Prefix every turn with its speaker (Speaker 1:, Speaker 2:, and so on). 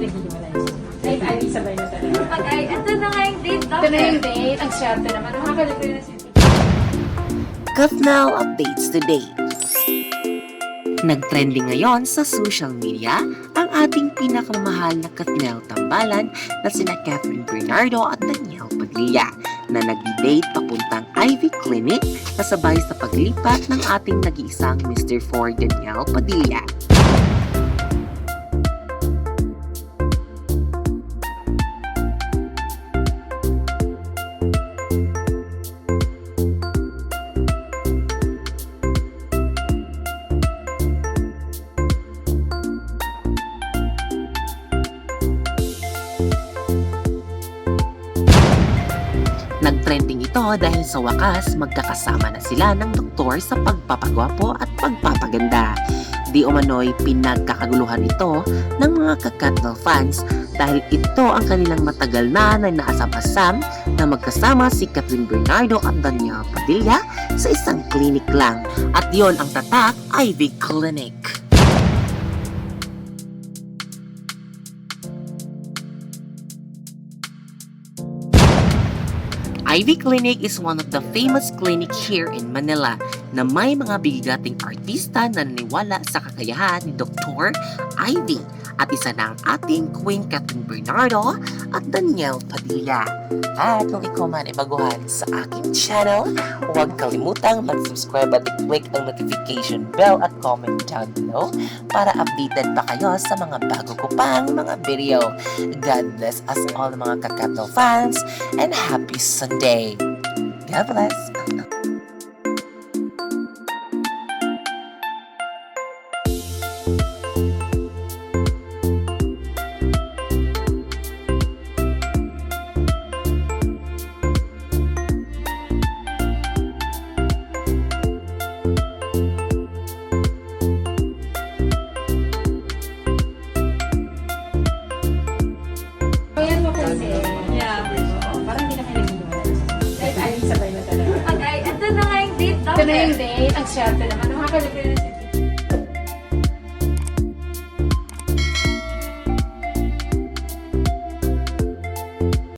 Speaker 1: naghihiwalay. Ay, sabay na talaga.
Speaker 2: Ito na nga yung date,
Speaker 1: Ito na yung date. Ang swerte naman. Nakakalipin na si
Speaker 3: Katnal updates today. Nagtrending ngayon sa social media ang ating pinakamahal na Katnal tambalan na sina Catherine Bernardo at Danielle Padilla na nag-date papuntang Ivy Clinic kasabay sa paglipat ng ating nag-iisang Mr. Ford Danielle Padilla. Nagtrending ito dahil sa wakas magkakasama na sila ng doktor sa pagpapagwapo at pagpapaganda. Di umano'y pinagkakaguluhan ito ng mga ka-Katnal fans dahil ito ang kanilang matagal na naasam-asam na magkasama si Catherine Bernardo at Danielle Padilla sa isang clinic lang. At yon ang tatak Ivy Clinic. Ivy Clinic is one of the famous clinic here in Manila na may mga bigating artista na naniwala sa kakayahan ni Dr. Ivy at isa na ang ating Queen Catherine Bernardo at Danielle Padilla. At kung ikaw man ay baguhan sa aking channel, huwag kalimutang mag-subscribe at i-click ang notification bell at comment down below para updated pa kayo sa mga bago ko pang mga video. God bless us all mga ka-Katnal fans and happy Sunday! God bless!
Speaker 1: Ayan mo kasi. Yeah. Parang hindi na kayo naghihiwalay. Ay, sabay na talaga.
Speaker 2: Ito na nga yung date,
Speaker 1: Ito na yung date. Ang swerte naman. Nakakalipin na si